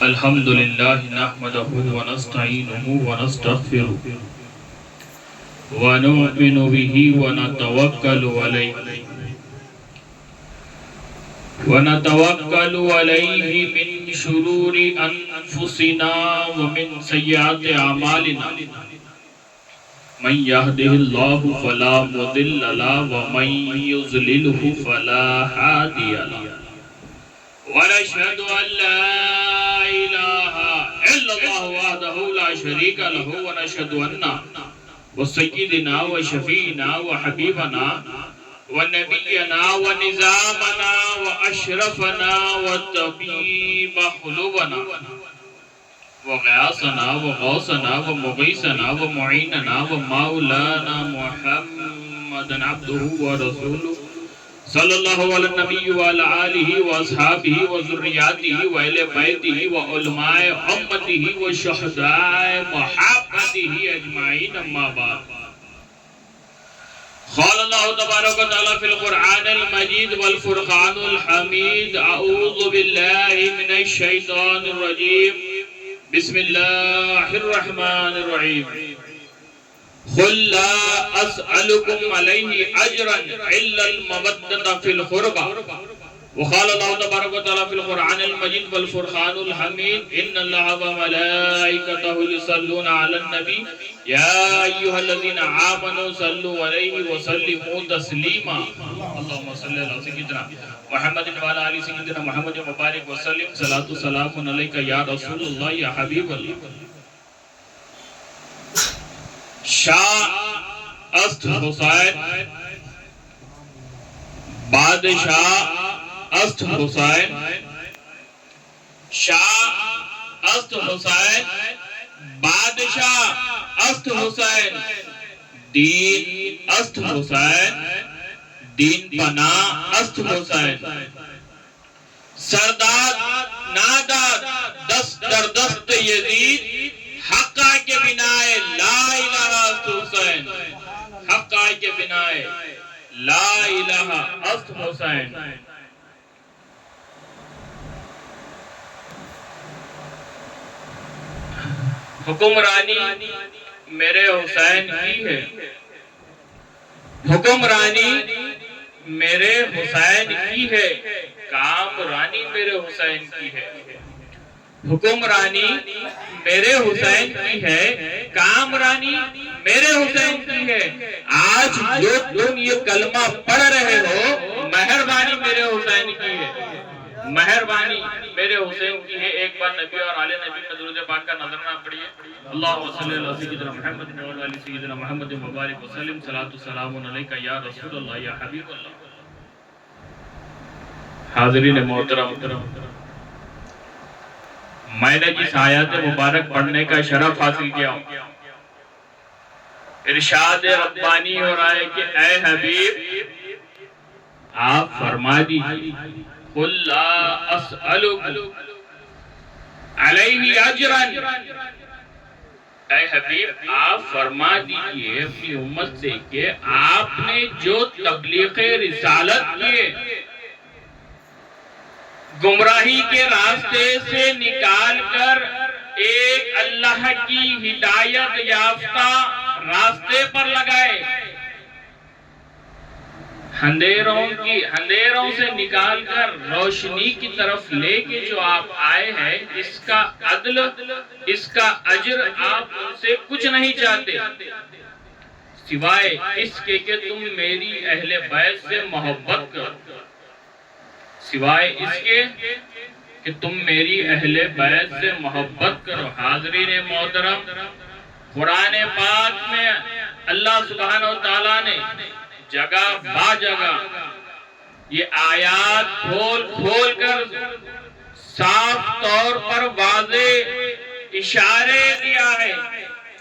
الحمد لله نحمده ونستعينه ونستغفره ونؤمن به ونتوكل عليه من شرور أنفسنا ومن سيئات أعمالنا من يهده الله فلا مضل له ومن يضلله فلا هادي له ونشهد أن لا إله إلا الله وحده لا شريك له ونشهد أن سيدنا وشفيعنا وحبيبنا ونبينا ونظامنا وأشرفنا وطبيب قلوبنا وغياثنا وغوثنا ومغيثنا ومعيننا ومولانا محمدا عبده ورسوله صلى الله على النبي وعلى آله وأصحابه وذرياته وأهل بيته وعلماء أمته وشهداء محبته أجمعين أما بعد قال الله تبارك وتعالى في القرآن المجيد والفرقان الحميد أعوذ بالله من الشيطان الرجيم بسم الله الرحمن الرحيم قل لا أسألكم عليه أجرا إلا المودة في القربى وقال الله تبارك وتعالى في القرآن المجيد والفرقان الحميد إن الله وملائكته يصلون على النبي يا أيها الذين آمنوا صلوا عليه وسلموا تسليما اللهم صل على سيدنا محمد وعلى آل سيدنا محمد وبارك وسلم صلاة والسلام عليك يا رسول الله يا حبيب الله شاہ است حسین بادشاہ است حسین شاہ است حسین بادشاہ است حسین دین است حسین دین پناہ است حسین سرداد ناداد دست در دست یزید حقہ کے بنائے لا الہ حسین حقہ کے بنائے لا الہ حسین حکمرانی میرے حسین کی ہے حکمرانی میرے حسین کی ہے کامرانی میرے حسین کی ہے حکمرانی میرے حسین کی ہے کامرانی میرے حسین کی ہے آج جو تم یہ کلمہ پڑھ رہے ہو مہربانی میرے حسین کی ہے مہربانی میرے حسین کی ہے ایک بار نبی اور آل نبی میں درود پاک کا نظرانہ پڑھیے اللہم صلی اللہ سیدنا محمد وعلی سیدنا محمد مبارک وسلم صلاۃ والسلام علیکہ یا رسول اللہ یا حبیب اللہ حاضرین محترم میں نے جس آیات مبارک پڑھنے کا شرف حاصل کیا ہوں ارشاد ربانی ہو رہا ہے کہ اے حبیب آپ فرما دیجئے قُلْ لَا أَسْأَلُكُمْ عَلَيْهِ أَجْرًا اے حبیب آپ فرما دیجئے اپنی امت سے کہ آپ نے جو تبلیغ رسالت کیے گمراہی کے راستے سے نکال کر ایک اللہ کی ہدایت یافتہ راستے پر لگائے اندھیروں سے نکال کر روشنی کی طرف لے کے جو آپ آئے ہیں اس کا عدل اس کا اجر آپ ان سے کچھ نہیں چاہتے سوائے اس کے کہ تم میری اہل بیت سے محبت کرو سوائے اس کے کہ تم میری اہل بیت سے محبت کرو حاضرین محترم قرآن پاک میں اللہ سبحانہ وتعالیٰ نے جگہ با جگہ یہ آیات کھول کر صاف طور پر واضح اشارے دیا ہے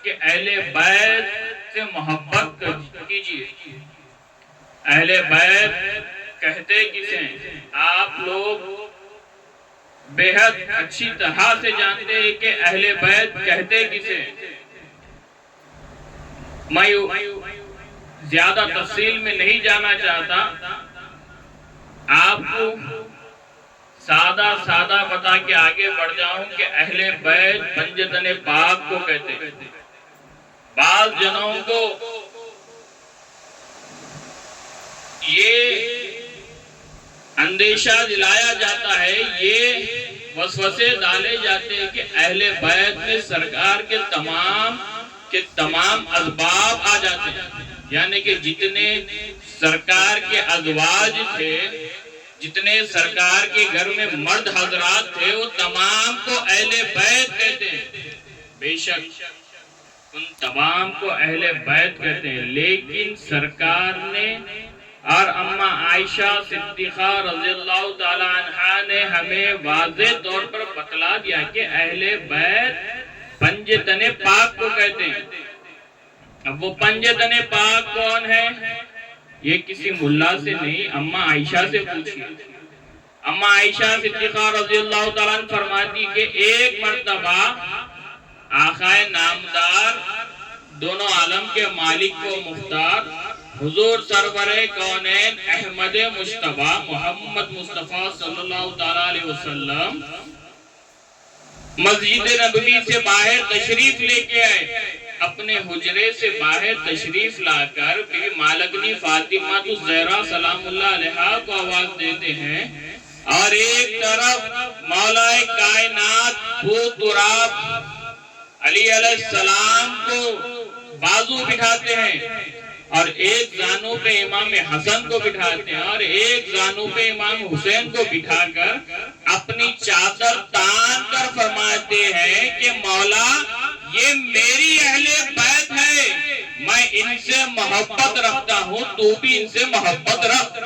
کہ اہل بیت سے محبت کیجیے اہل بیت کہتے کسے ہیں آپ لوگ بے حد اچھی طرح سے جانتے ہیں کہ اہل بیت کہتے کسے ہیں میں زیادہ تفصیل میں نہیں جانا چاہتا آپ کو 7 سادہ بتا کے آگے بڑھ جاؤں کہ اہل بیت پنجتن پاک کو کہتے ہیں. بعض جنوں کو یہ اندیشہ دلایا جاتا ہے، یہ وسوسے ڈالے جاتے ہیں کہ اہل بیت میں سرکار کے تمام اسباب آ جاتے ہیں، یعنی کہ جتنے سرکار کے ازواج تھے، جتنے سرکار کے گھر میں مرد حضرات تھے، وہ تمام کو اہل بیت کہتے ہیں. بے شک ان تمام کو اہل بیت کہتے ہیں، لیکن سرکار نے اور اماں عائشہ صدیقہ رضی اللہ تعالی عنہا نے ہمیں واضح طور پر بتلا دیا کہ اہل بیت پنجتن پاک کو کہتے ہیں. اب وہ پنجتن پاک کون ہے؟ یہ کسی ملا سے نہیں، اماں عائشہ سے پوچھیے. اماں عائشہ صدیقہ رضی اللہ تعالیٰ عنہ فرماتی کہ ایک مرتبہ آقائے نامدار، دونوں عالم کے مالک و مختار، حضور سرور کونین احمد مجتبی محمد مصطفیٰ صلی اللہ تعالیٰ علیہ وسلم مسجد نبوی سے باہر تشریف لے کے آئے. اپنے حجرے سے باہر تشریف لا کر بی مالکنی فاطمہ الزہرا سلام اللہ علیہا کو آواز دیتے ہیں، اور ایک طرف مولا کائنات بھو تراب علی علیہ السلام کو بازو بٹھاتے ہیں، اور ایک زانو پہ امام حسن کو بٹھاتے ہیں، اور ایک زانو پہ امام حسین کو بٹھا کر اپنی چادر تان کر فرماتے ہیں کہ مولا یہ میری اہل بیت ہے، میں ان سے محبت رکھتا ہوں، تو بھی ان سے محبت رکھ.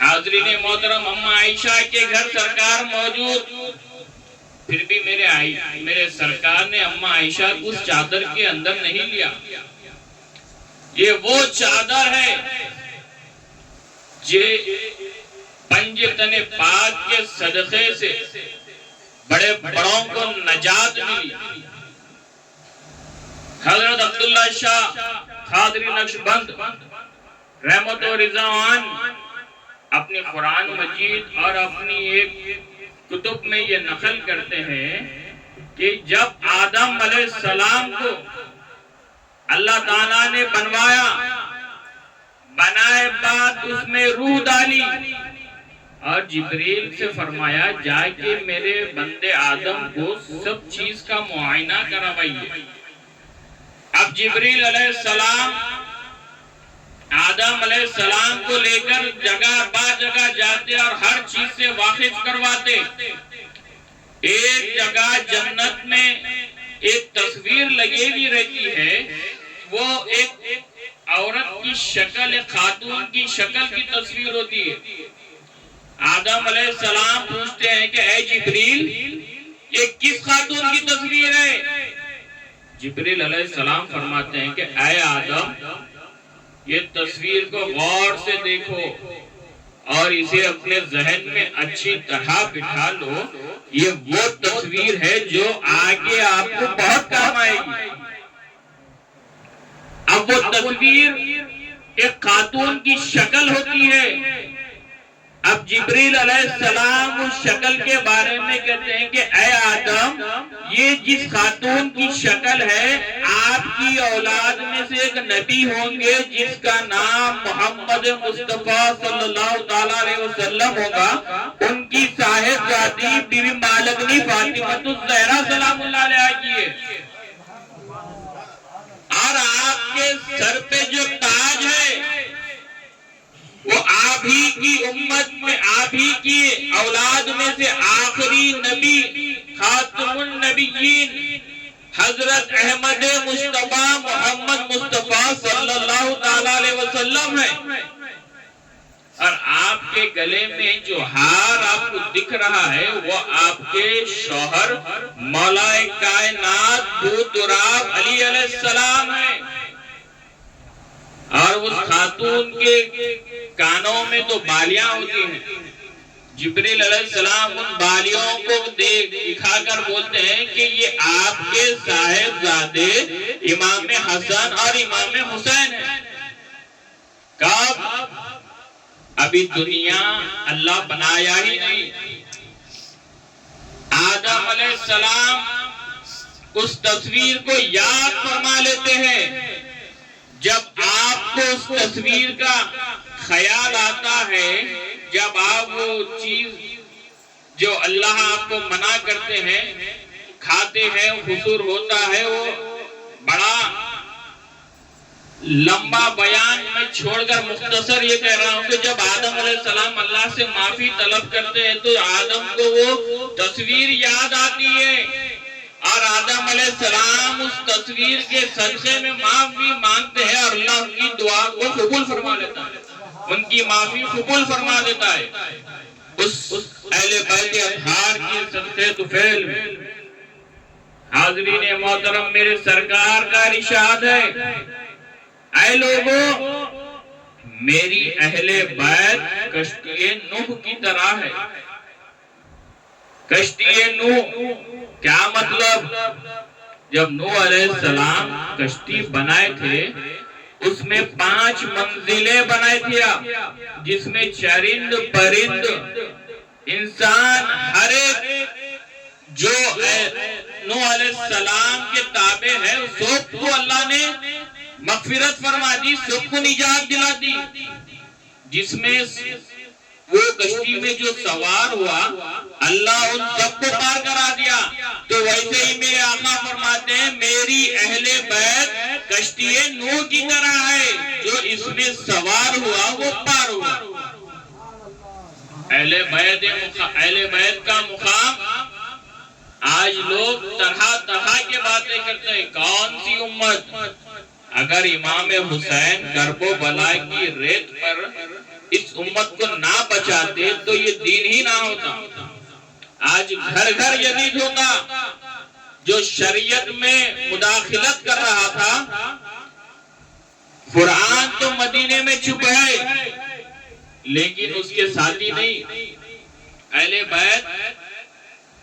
حاضرین محترم، اماں عائشہ کے گھر سرکار موجود، پھر بھی میرے سرکار نے اماں عائشہ کو اس چادر کے اندر نہیں لیا. یہ وہ چادر ہے جو پنجتن پاک کے صدقے سے بڑے بڑوں کو نجات ملی. حضرت عبداللہ شاہ قادری نقشبند رحمت و رضوان اپنی قرآن مجید اور اپنی ایک کتب میں یہ نقل کرتے ہیں کہ جب آدم علیہ السلام کو اللہ تعالیٰ نے بنائے بعد اس میں روح ڈالی اور جبریل سے فرمایا جا کے میرے بندے آدم کو سب چیز کا معائنہ کروائیے. اب جبریل علیہ السلام آدم علیہ السلام کو لے کر جگہ با جگہ جاتے اور ہر چیز سے واقف کرواتے. ایک جگہ جنت میں ایک تصویر لگی ہوئی رہتی ہے، وہ ایک عورت کی شکل، ایک خاتون کی شکل کی تصویر ہوتی ہے. آدم علیہ السلام پوچھتے ہیں کہ اے جبریل یہ کس خاتون کی تصویر ہے؟ جبریل علیہ السلام فرماتے ہیں کہ اے آدم یہ تصویر کو غور سے دیکھو اور اسے اپنے ذہن میں اچھی طرح بٹھا لو، یہ وہ تصویر ہے جو آگے آپ کو بہت کام آئے گی. اب وہ تصویر ایک خاتون کی شکل ہوتی ہے. اب جبریل علیہ السلام اس شکل کے بارے میں کہتے ہیں کہ اے آدم یہ جس خاتون کی شکل ہے، آپ کی اولاد میں سے ایک نبی ہوں گے جس کا نام محمد مصطفیٰ صلی اللہ تعالیٰ علیہ وسلم ہوگا. ان کی صاحبزادی بی بی مالکنی فاطمہ الزہرا سلام اللہ علیہا کی ہے، اور آپ کے سر پہ جو تاج ہے وہ آپ ہی کی امت میں، آپ ہی کی اولاد میں سے آخری نبی خاتم النبیین حضرت احمد مجتبی محمد مصطفیٰ صلی اللہ تعالیٰ علیہ وسلم ہے. اور آپ کے گلے میں جو ہار آپ کو دکھ رہا ہے وہ آپ کے شوہر مولا کائنات بھو تراب علی علیہ السلام ہے. اور اس خاتون کے کانوں میں تو بالیاں ہوتی ہیں. جبریل علیہ السلام ان بالیوں کو دکھا کر بولتے ہیں کہ یہ آپ کے صاحبزادے امام حسن اور امام حسین ہیں. کب ابھی دنیا اللہ بنایا ہی نہیں. آدم علیہ السلام اس تصویر کو یاد فرما لیتے ہیں. جب آپ کو اس تصویر کا خیال آتا ہے، جب آپ وہ چیز جو اللہ آپ کو منع کرتے ہیں کھاتے ہیں، حضور ہوتا ہے، وہ بڑا لمبا بیان میں چھوڑ کر مختصر یہ کہہ رہا ہوں کہ جب آدم علیہ السلام اللہ سے معافی طلب کرتے ہیں تو آدم کو وہ تصویر یاد آتی ہے، اور آدم علیہ السلام اس تصویر کے صدقے میں معافی مانگتے ہیں اور اللہ ان کی دعا کو قبول فرما لیتا ہے، ان کی معافی قبول فرما دیتا ہے. اس اہل بیت اطہار کی صدقے طفیل میں حاضرین محترم میرے سرکار کا ارشاد ہے، اے لوگو میری اہل بیت کشتی نوح کی طرح ہے. کشتی نوح کیا مطلب؟ جب نوح علیہ السلام کشتی بنائے تھے اس میں 5 منزلیں بنائے تھے، جس میں چرند پرند انسان ہر ایک جو نوح علیہ السلام کے تابع ہے سب کو اللہ نے مغفرت فرما دی، سب کو نجات دلا دی. جس میں وہ کشتی میں جو سوار ہوا اللہ ان سب کو پار کرا دیا. تو ویسے ہی میرے آقا فرماتے ہیں میری اہل بیت کشتی نوح کی طرح ہے، جو اس میں سوار ہوا وہ پار ہوا. اہل بیت کا مقام آج لوگ طرح طرح کے باتیں کرتے ہیں. کون سی امت؟ اگر امام حسین کرب و بلا کی ریت پر اس امت کو نہ بچاتے تو یہ دین ہی نہ ہوتا. آج گھر گھر یزید ہوتا جو شریعت میں مداخلت کر رہا تھا. قرآن تو مدینے میں چھپ ہے لیکن اس کے ساتھی نہیں. اہل بیت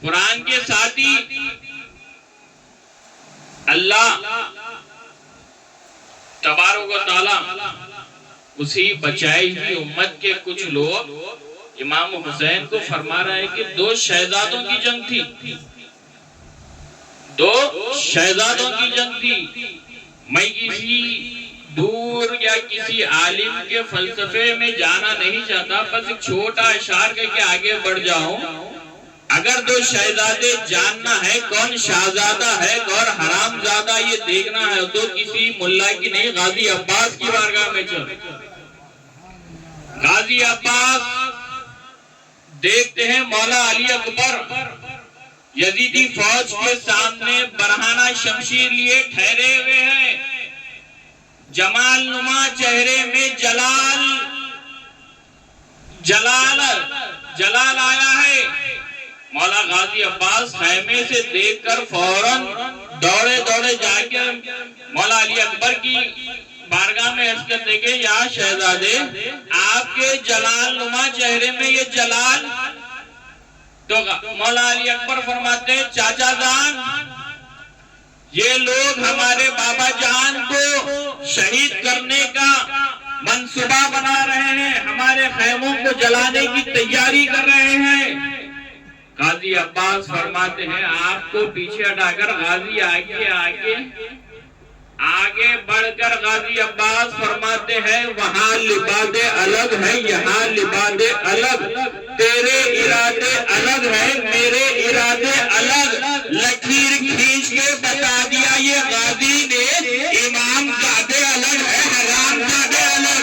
قرآن کے ساتھی. اللہ تبارک و تعالی اسی بچائی ہوئی امت کے کچھ لوگ امام حسین کو فرما رہا ہے کہ 2 شہزادوں کی جنگ تھی، 2 شہزادوں کی جنگ تھی. میں کسی دور یا کسی عالم کے فلسفے میں جانا نہیں چاہتا، بس ایک چھوٹا اشار کر کے آگے بڑھ جاؤں. اگر 2 شہزادے جاننا ہے کون شہزادہ ہے اور حرام زادہ یہ دیکھنا ہے تو کسی ملا کی نہیں، غازی عباس کی بارگاہ میں چل. غازی عباس دیکھتے ہیں مولا علی اکبر یزیدی فوج کے سامنے برہانہ شمشیر لیے ٹھہرے ہوئے ہیں. جمال نما چہرے میں جلال آیا ہے. مولا غازی عباس خیمے سے دیکھ کر فوراً دوڑے جا کے مولا علی اکبر کی بارگاہ میں عرض کرتے کہ یا شہزادے آپ کے جلال نما چہرے میں یہ جلال. تو مولا علی اکبر فرماتے ہیں چاچا جان یہ لوگ ہمارے بابا جان کو شہید کرنے کا منصوبہ بنا رہے ہیں، ہمارے خیموں کو جلانے کی تیاری کر رہے ہیں. غازی عباس فرماتے ہیں آپ کو پیچھے ہٹا کر غازی آگے بڑھ کر غازی عباس فرماتے ہیں وہاں لبادے الگ ہیں یہاں لبادے الگ، تیرے ارادے الگ ہیں میرے ارادے الگ. لکیر کھینچ کے بتا دیا یہ غازی نے امام زادے الگ ہے حرام زادے الگ.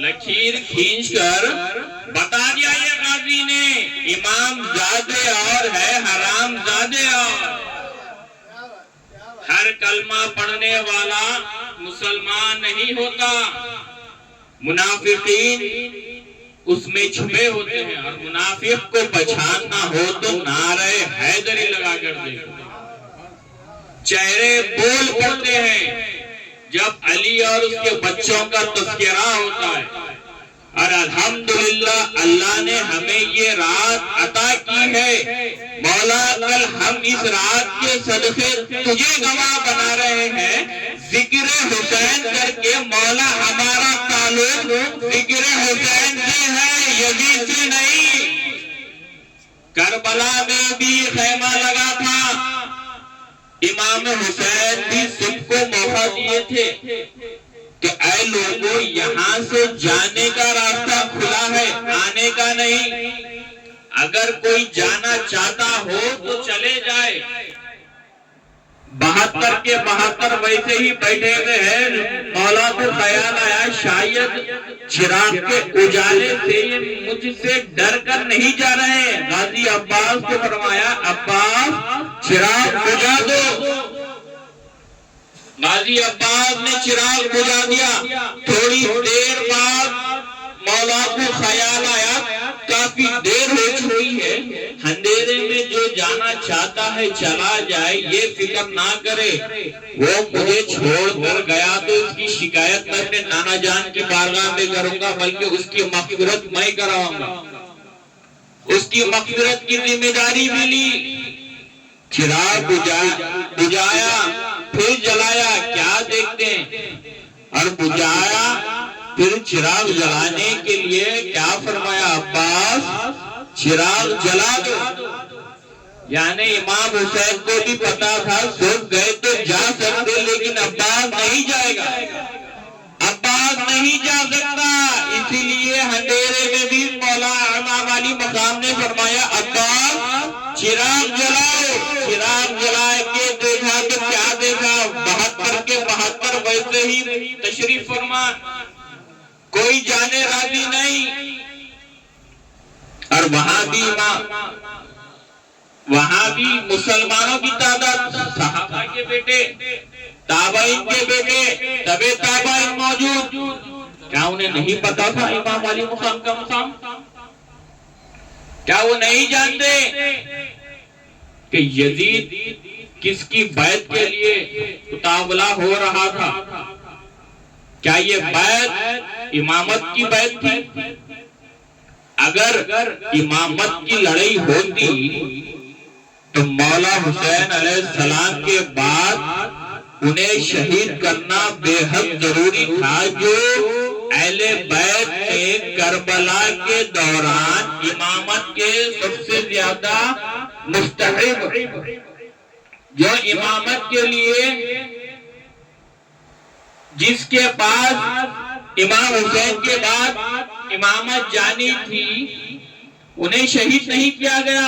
لکیر کھینچ کر بتا دیا یہ غازی نے امام زادے اور ہے حرام زادے اور. ہر کلمہ پڑھنے والا مسلمان نہیں ہوتا، منافقین اس میں چھپے ہوتے ہیں. اور منافق کو پہچاننا ہو تو نعرہ حیدری لگا کر دیکھو. چہرے بول پڑتے ہیں جب علی اور اس کے بچوں کا تذکرہ ہوتا ہے. اور الحمدللہ اللہ نے ہمیں یہ رات عطا کی ہے۔ مولا کل ہم اس رات کے صدقے تجھے گواہ بنا رہے ہیں، ذکر حسین کر کے مولا ہمارا تعلق ذکر حسین سے ہے، یزید سے نہیں۔ کربلا میں بھی خیمہ لگا تھا، امام حسین بھی سب کو موقع دیے تھے کہ اے لوگوں یہاں سے جانے کا راستہ کھلا ہے، آنے کا نہیں۔ اگر کوئی جانا چاہتا ہو تو چلے جائے۔ 72 کے 72 ویسے ہی بیٹھے ہوئے ہیں۔ مولا کو خیال آیا شاید چراغ کے اجالے سے یہ مجھ سے ڈر کر نہیں جا رہے ہیں۔ غازی عباس کو فرمایا عباس چراغ بجھا دو۔ غازی عباس نے چراغ بجھا دیا۔ تھوڑی دیر بعد مولا کو خیال آیا کافی دیر ہو چکی ہے، اندھیرے میں جو جانا چاہتا ہے چلا جائے، یہ فکر نہ کرے۔ وہ مجھے چھوڑ کر گیا تو اس کی شکایت میں اپنے نانا جان کی بارگاہ میں کروں گا، بلکہ اس کی مغفرت میں کراؤں گا۔ اس کی مغفرت کی ذمہ داری بھی لی۔ چراغ بجھایا پھر جلایا، کیا دیکھتے ہیں، اور بجھایا پھر چراغ جلانے کے لیے کیا فرمایا عباس چراغ جلا دو۔ یعنی امام حسین کو بھی پتا تھا سب گئے تو جا سکتے لیکن عباس نہیں جائے گا، عباس نہیں جا سکتا۔ اسی لیے اندھیرے میں بھی مولا امام علی مقام نے فرمایا عباس چراغ جلاؤ۔ چراغ جلا کے دیکھا تو کیا دیکھا، 72 کے 72 ویسے ہی تشریف فرما، کوئی جانے راضی نہیں۔ اور وہاں بھی مسلمانوں کی تعداد، صحابہ کے بیٹے، تابعین کے بیٹے، تبع تابعین موجود۔ کیا انہیں نہیں پتا تھا امام علی مقام کا مقام؟ کیا وہ نہیں جانتے کہ یزید کس کی بیعت کے لیے مطالبہ ہو رہا تھا؟ کیا یہ بیعت امامت کی بیعت تھی؟ اگر امامت کی لڑائی ہوتی تو مولا حسین علیہ السلام کے بعد انہیں شہید کرنا بے حد ضروری تھا، جو اہل بیت میں کربلا کے دوران امامت کے سب سے زیادہ مستحق، جو امامت کے لیے جس کے پاس امام حسین کے بعد امامت جانی تھی، انہیں شہید نہیں کیا گیا۔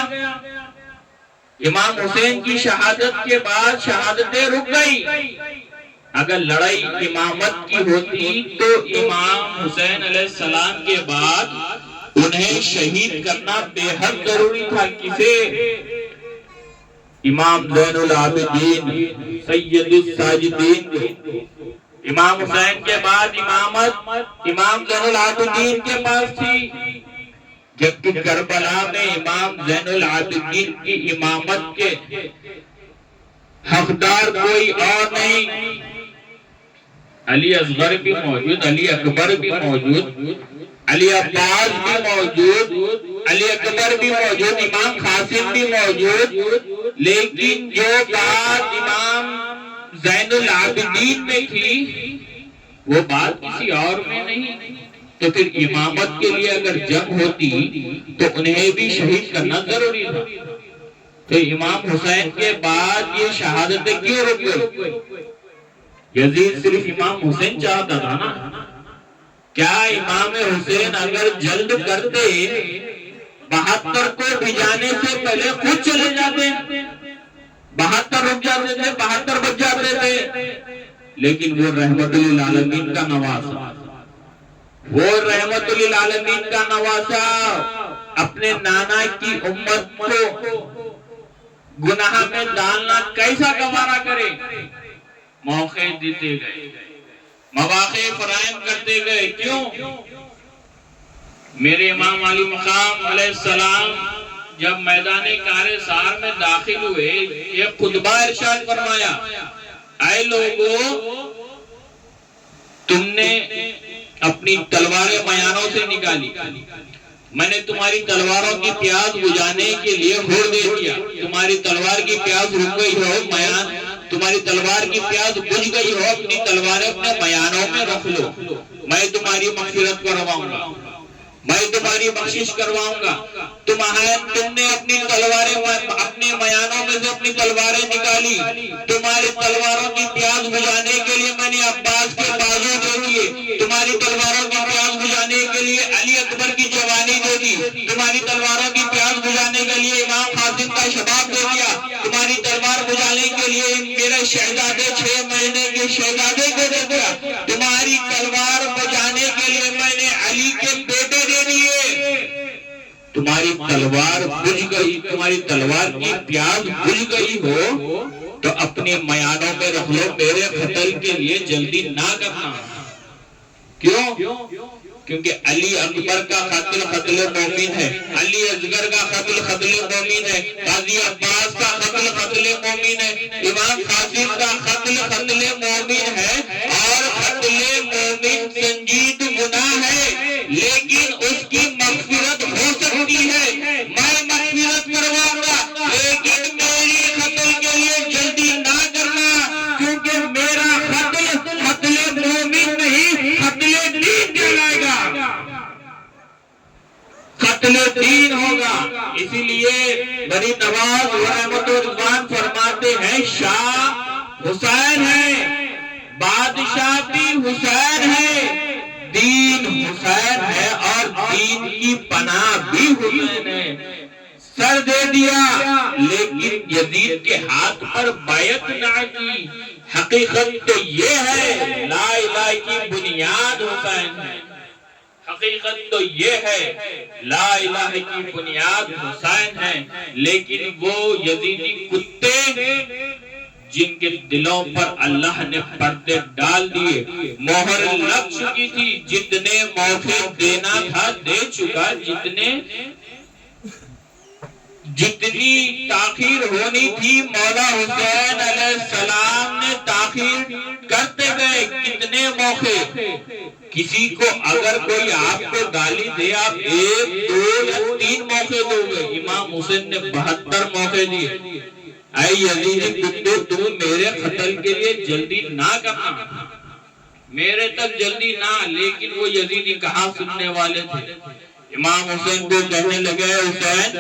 امام حسین کی شہادت کے بعد شہادتیں رک گئی۔ اگر لڑائی امامت کی ہوتی تو امام حسین علیہ السلام کے بعد انہیں شہید کرنا بے حد ضروری تھا۔ کسے؟ امام زین العابدین سید الساجدین۔ امام حسین کے بعد امامت امام زین العابدین کے پاس تھی، جبکہ کربلا میں امام زین العابدین کی امامت کے حقدار کوئی اور نہیں۔ علی اصغر بھی موجود، علی اکبر بھی موجود، علی عباس بھی موجود، علی اکبر بھی موجود، امام قاسم بھی موجود، لیکن جو بات امام زین العابدین میں تھی وہ بات کسی اور میں نہیں۔ تو پھر امامت کے لیے اگر جنگ ہوتی تو انہیں بھی شہید کرنا ضروری تھا۔ تو امام حسین کے بعد یہ شہادتیں کیوں رک گئی؟ یزید صرف امام حسین چاہتا تھا نا۔ کیا امام حسین اگر جلد کرتے 72 کو بھجانے سے پہلے خود چلے جاتے، 72 رک جاتے تھے، 72 بج جاتے تھے، لیکن وہ رحمت للعالمین کا نواسا، وہ رحمت للعالمین کا نواسا اپنے نانا کی امت کو گناہ میں ڈالنا کیسا گوارا کرے؟ موقع دیتے گئے، مواقع فراہم کرتے گئے۔ کیوں؟ میرے امام علی مقام علیہ السلام جب میدان کار سار میں داخل ہوئے، یہ خطبہ ارشاد فرمایا، اے لوگو تم نے اپنی تلواریں میانوں سے نکالی. میں نے تمہاری تلواروں کی پیاس بجھانے کے لیے ہور دے دیا. تمہاری تلوار کی پیاس رک گئی ہو, میان تمہاری تلوار کی پیاس بجھ گئی ہو, اپنی تلواریں اپنے میانوں میں رکھ لو. میں تمہاری مغفرت کرواؤں گا, میں تمہاری بخشش کرواؤں گا. تم نے اپنی تلواریں اپنے میانوں میں سے اپنی تلواریں نکالی. تمہاری تلواروں کی پیاس بجھانے کے لیے میں نے عباس کے بازو دے دیے. تمہاری تلواروں کی پیاس بجھانے کے لیے علی اکبر کی جوانی دے دی. تمہاری تلواروں کی پیاس بجھانے کے لیے امام قاسم کا شباب دے دیا. تمہاری تلوار بجھانے کے لیے میرے شہزادے 6 مہینے کے شہزادے کو دے دیا. تمہاری تلوار بجھانے کے لیے میں نے علی کے بیٹے دے دیے. تمہاری تلوار بجھ گئی, تمہاری تلوار کی پیاس بجھ گئی ہو تو اپنے میانوں میں رکھ لو. میرے قتل کے لیے جلدی نہ کرنا. کیوں؟ کیونکہ علی اکبر کا قتل قتل مومن ہے, علی اصغر کا قتل قتل مومن ہے, غازی عباس کا قتل قتل مومن ہے, امام قاسم کا قتل قتل مومن ہے. اور قتل مومن سنجید گناہ ہے, لیکن اس کی مغفرت ہو سکتی ہے. میں مغفرت کرواؤں گا, لیکن میری قتل کے لیے جلدی نہ کرنا, کیونکہ میرا قتل قتل مومن نہیں, قتل دین کہلائے گا, قتل دین ہوگا. اسی لیے غریب نواز رحمت و رضوان فرماتے ہیں شاہ حسین ہے, بادشاہ بھی حسین ہے, دین حسین ہے اور دین کی پناہ بھی حسین ہے. سر دے دیا لیکن یزید کے ہاتھ پر بیعت نہ کی. حقیقت تو یہ ہے لا الہ کی بنیاد حسین ہے. حقیقت تو یہ ہے لا الہ کی بنیاد حسین ہے. لیکن وہ یزیدی کتے جن کے دلوں پر اللہ نے پردے ڈال دیے, مہر لگ چکی تھی, جتنے موقع دینا تھا دے چکا, جتنی تاخیر ہونی تھی مولا حسین علیہ السلام نے تاخیر کرتے گئے. کتنے موقع, کسی کو اگر کوئی آپ کو گالی دے آپ 1, 2 یا 3 موقع دو گے. امام حسین نے 72 موقع دیے. اے یزیدی کتے, تم میرے قتل کے لیے جلدی نہ کرنا, میرے تک جلدی نہ. لیکن وہ یزیدی کہاں سننے والے تھے. امام حسین کو کہنے لگے حسین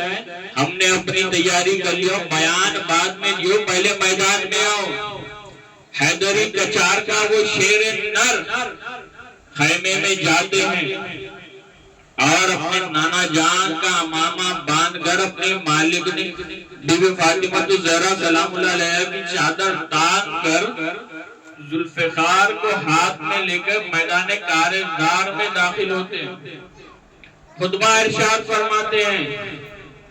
ہم نے اپنی تیاری کر لیا, بیان بعد میں دیو, پہلے میدان میں آؤ. حیدری کچار کا وہ شیر نر خیمے میں جاتے ہیں اور اپنے نانا جان کا امامہ باندھ کر اپنے مالک نے بی بی فاطمہ الزہرا سلام اللہ علیہ کی چادر تان کر ذوالفقار کو ہاتھ میں لے کر میدان کارزار میں داخل ہوتے ہیں. خطبہ ارشاد فرماتے ہیں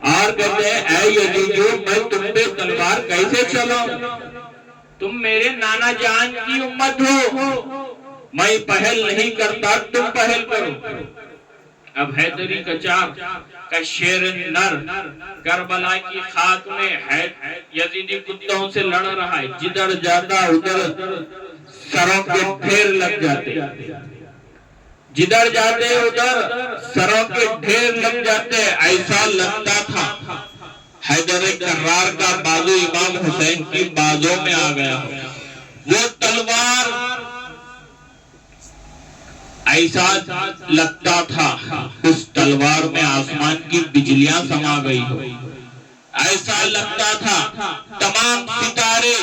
اور کہتے ہیں اے یزیدیو میں تم پہ تلوار کیسے چلاؤں, تم میرے نانا جان کی امت ہو, میں پہل نہیں کرتا, تم پہل کرو. اب حیدری کچار کا شیر نر کربلا کی خاک میں یزیدی کتوں سے لڑ رہا ہے. جدھر جاتا ادھر سروں کے ڈھیر لگ جاتے, جدھر جاتے ادھر سروں کے ڈھیر لگ جاتے. ایسا لگتا تھا حیدر کرار کا بازو امام حسین کی بازوں میں آ گیا. وہ تلوار ایسا لگتا تھا اس تلوار میں آسمان کی بجلیاں سما گئی ہو. ایسا لگتا تھا تمام ستارے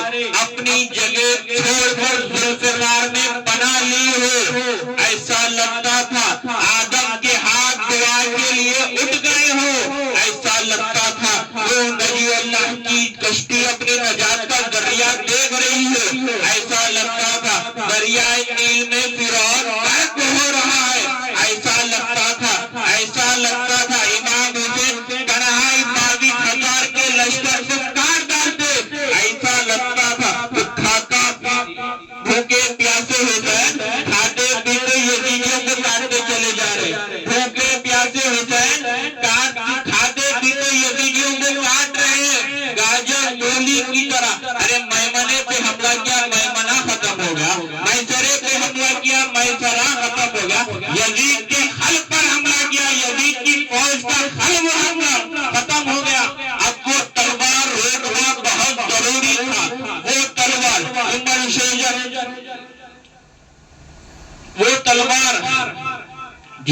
اپنی جگہ چھوڑ کر ذوالفقار میں پناہ لی ہو. ایسا لگتا تھا آدم کے ہاتھ دعا کے لیے اٹھ گئے ہو. ایسا لگتا تھا وہ نبی اللہ کی کشتی اپنی نجات کا دریا دیکھ رہی ہے. ایسا لگتا تھا دریائے نیل میں فرعون غرق ہو رہا ہے. ایسا لگتا تھا, ایسا لگتا تھا امام حسین کڑھائی بازی خطار کے لشکر کو کاٹ ڈالتے. ایسا لگتا تھا کھاتا بھوکے پیاسے حسین کھاتے پیتے یزیدیوں کو کاٹتے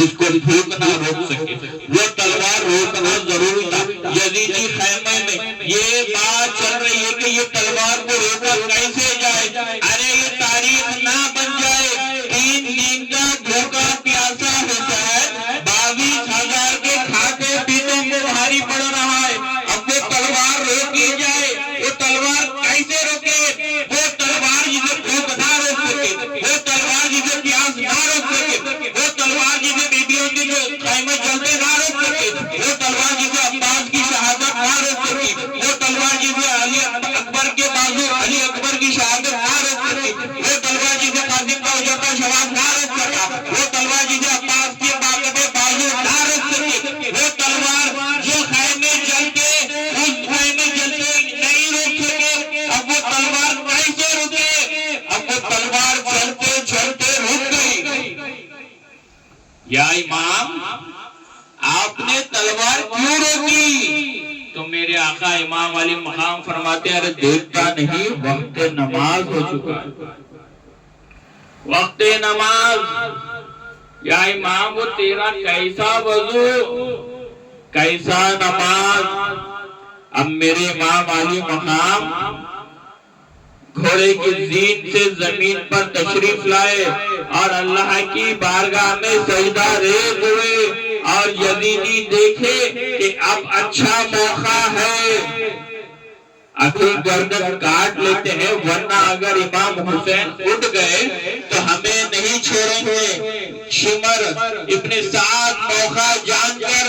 جس کو بھوک نہ روک سکے، وہ تلوار روکنا ضروری تھا۔ یزیدی خیمے میں یہ بات چل رہی ہے کہ یہ تلوار کو روکا کیسے جائے، ارے یہ تاریخ نہ بن جائے۔ 3 دن کا بھوکا پیاسا ہوتا ہے، 22,000 کے کھاتے پیتوں کو بھاری پڑ رہا ہے، اب وہ تلوار روکی جائے، وہ تلوار کیسے روکے؟ وہ تلوار جسے بھوک نہ روک سکے، وہ تلوار جسے پیاس نہ روک سکے، وہ تلوار جسے بیٹیوں کے جو خیمے جلتے نہ روک سکے، وہ تلوار جسے عباس کی شہادت نہ روک سکی، وہ تلوار جسے علی اکبر کے بازو علی اکبر کی شہادت نہ روک سکی، وہ تلوار جسے قاسم کا اجڑتا شباب نہ روک سکا، وہ تلوار جسے عباس کے باقی بازو نہ روک سکے، وہ تلوار جو خیمے جلتے اس خیمے جلتے نہیں روک سکے، اب وہ تلوار کیسے رکے؟ اب وہ تلوار چلتے چلتے رک گئی۔ یا امام آپ نے تلوار کیوں روکی؟ تو میرے آقا امام علی مقام فرماتے ہیں، ارے دیکھتا نہیں وقت نماز ہو چکا ہے، وقت نماز۔ یا امام وہ تیرا کیسا وضو، کیسا نماز؟ اب میرے امام علی مقام گھوڑے کی زین سے زمین پر تشریف لائے اور اللہ کی بارگاہ میں سجدہ ریز ہوئے، اور یزیدی دیکھے کہ اب اچھا موقع ہے، ابھی گردن کاٹ لیتے ہیں، ورنہ اگر امام حسین اٹھ گئے تو ہمیں نہیں چھوڑیں گے۔ شمر ابن سعد موقع جان کر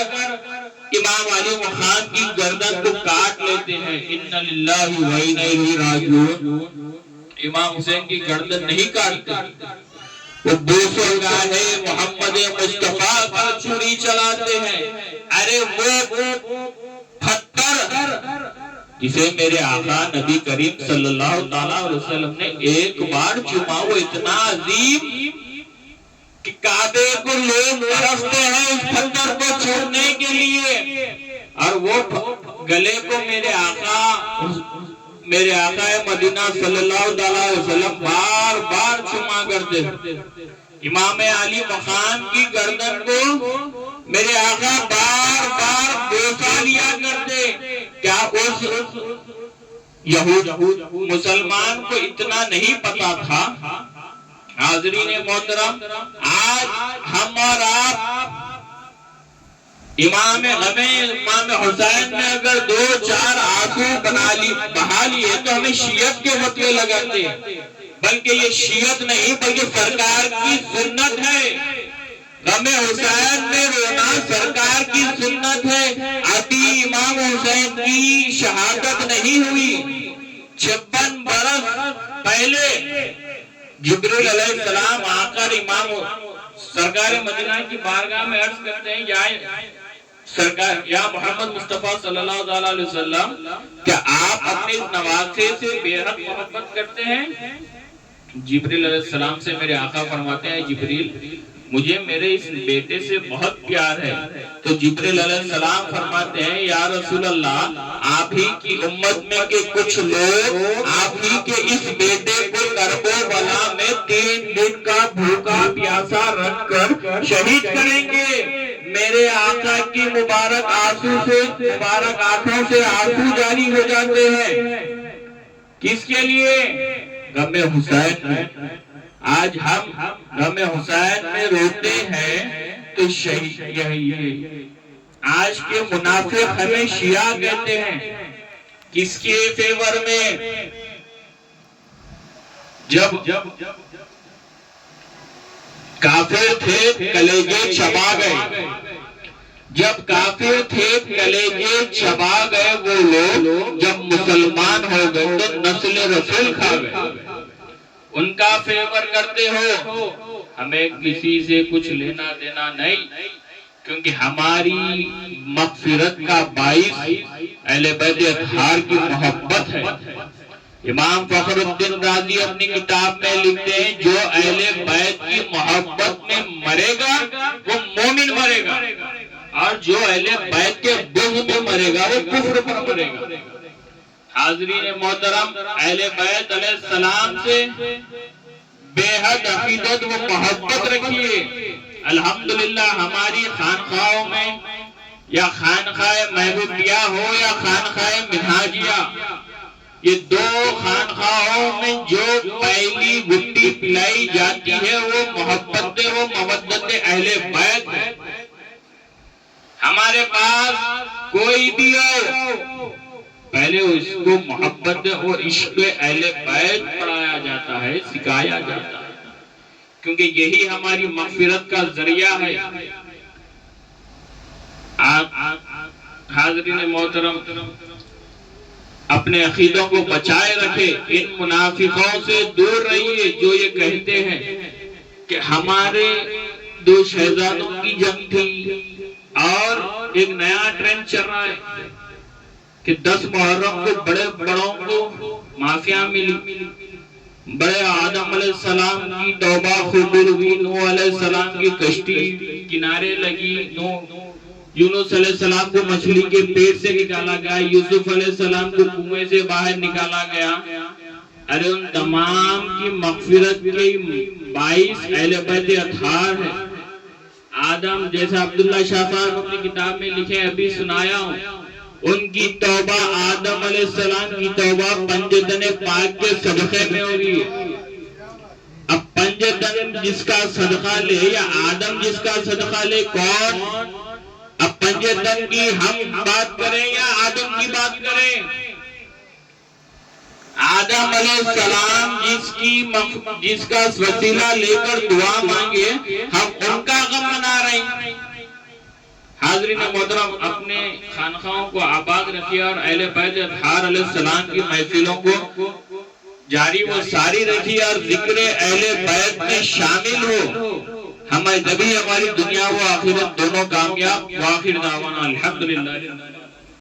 امام علی مقام کی گردن کو کاٹ لیتے ہیں۔ اِنَّ لِلَّهِ وَإِنَّا إِلَيْهِ رَاجِعُونَ۔ امام حسین کی گردن نہیں کاٹتے، وہ دوسرے گاہے محمد مصطفیٰ کا چھری چلاتے ہیں۔ ارے وہ پتھر جسے میرے آقا نبی کریم صلی اللہ علیہ وسلم نے ایک بار چوما، وہ اتنا عظیم کہ کعبے کو لوگ ترستے ہیں اس پتھر کو چھوڑنے کے لیے، اور وہ گلے کو میرے آقا مدینہ صلی اللہ علیہ وسلم بار بار چوما کرتے۔ امام علی مقام کی گردن کو میرے آقا بار بار بوسا لیا کرتے۔ کیا اس یہود مسلمان کو اتنا نہیں پتا تھا؟ حاضرین محترم، آج ہم اور آپ امام حسین میں اگر 2-4 آنسو بہا لیے تو ہمیں شیعت کے مطلب لگاتے ہیں، بلکہ یہ شیعت نہیں بلکہ سرکار کی سنت ہے۔ غم حسین میں رونا سرکار کی سنت ہے۔ ابھی امام حسین کی شہادت نہیں ہوئی، 56 برس پہلے جبریل علیہ السلام آ کر امام سرکار مدینہ کی بارگاہ میں عرض کرتے ہیں، یا محمد مصطفیٰ صلی اللہ علیہ وسلم، کیا آپ اپنے اس نواسے سے بے حد محبت کرتے ہیں؟ جبریل علیہ السلام سے میرے آقا فرماتے ہیں، جبریل مجھے میرے اس بیٹے سے بہت پیار ہے۔ تو جبریل علیہ السلام فرماتے ہیں، یا رسول اللہ، آپ ہی کی امت میں کے کچھ لوگ آپ ہی کے اس بیٹے کو کرب و بلا میں 3 دن کا بھوکا پیاسا رکھ کر شہید کریں گے۔ میرے آقا کی مبارک آنسو سے، مبارک آنکھوں سے آنسو جاری ہو جاتے ہیں۔ کس کے لیے؟ غم حسین میں۔ آج ہم غم حسین میں روتے ہیں تو شہید یہی ہے۔ آج کے منافق ہمیں شیعہ کہتے ہیں، کس کے فیور میں؟ جب کافر تھے کلیجے چبا گئے، جب کافر تھے کلیجے چبا گئے وہ لوگ، جب مسلمان ہو گئے تو نسل رسول کھا گئے۔ ان کا فیور کرتے ہو، ہمیں کسی سے کچھ لینا دینا نہیں، کیونکہ ہماری مغفرت کا باعث اہل بیت اطہار کی محبت ہے۔ امام فخر الدین رازی اپنی کتاب میں لکھتے ہیں، جو اہل بیت کی محبت میں مرے گا وہ مومن مرے گا، اور جو اہل بیت کے بغض میں مرے گا وہ کفر پر مرے گا۔ حاضرین محترم، اہل بیت علیہ السلام سے بے حد عقیدت و محبت رکھیے۔ الحمدللہ ہماری خانخواہوں میں یا خانخواہ محبوبیہ ہو یا خانخواہ منہاجیہ، یہ دو خانخواہوں میں جو پہلی گٹی پلائی جاتی ہے وہ محبت و مودت اہل بیت ہے۔ ہمارے پاس کوئی بھی ہو، پہلے اس کو محبت اور عشق اہل بیت پڑھایا جاتا ہے، سکھایا جاتا ہے، کیونکہ یہی ہماری مغفرت کا ذریعہ ہے۔ آپ حاضرین محترم اپنے عقیدوں کو بچائے رکھے، ان منافقوں سے دور رہیے جو یہ کہتے ہیں کہ ہمارے دو شہزادوں کی جنگ تھی، اور ایک نیا ٹرینڈ چل رہا ہے کہ 10 محرم کو بڑے بڑوں کو معافیاں ملی، بڑے آدم علیہ السلام کی توبہ قبول ہوئی، نوح علیہ السلام کی کشتی کنارے لگی، یونس علیہ السلام کو مچھلی کے پیٹ سے نکالا گیا، یوسف علیہ السلام کو کنویں سے باہر نکالا گیا۔ ارے ان تمام کی مغفرت کے باعث اہل بیت اطہار ہے۔ آدم جیسا عبداللہ شاہ صاحب اپنی کتاب میں لکھے، ابھی سنایا ہوں، ان کی توبہ، آدم علیہ السلام کی توبہ پنجدن پاک کے صدقے میں ہو رہی ہے۔ اب پنجدن جس کا صدقہ لے یا آدم جس کا صدقہ لے، کون؟ اب پنجدن کی ہم بات کریں یا آدم کی بات کریں؟ آدم علیہ السلام جس کا وسیلہ لے کر دعا مانگے، ہم ان کا غم منا رہے ہیں۔ حاضرین محترم اپنے خانخواہوں کو آباد رکھیے اور اہل بیت اطہار علیہ السلام کی محفلوں کو جاری و ساری رکھیے اور ذکر اہل بیت میں شامل ہو، ہمیں جبھی ہماری دنیا و آخرت دونوں کامیاب۔ وآخر دعوانا الحمدللہ۔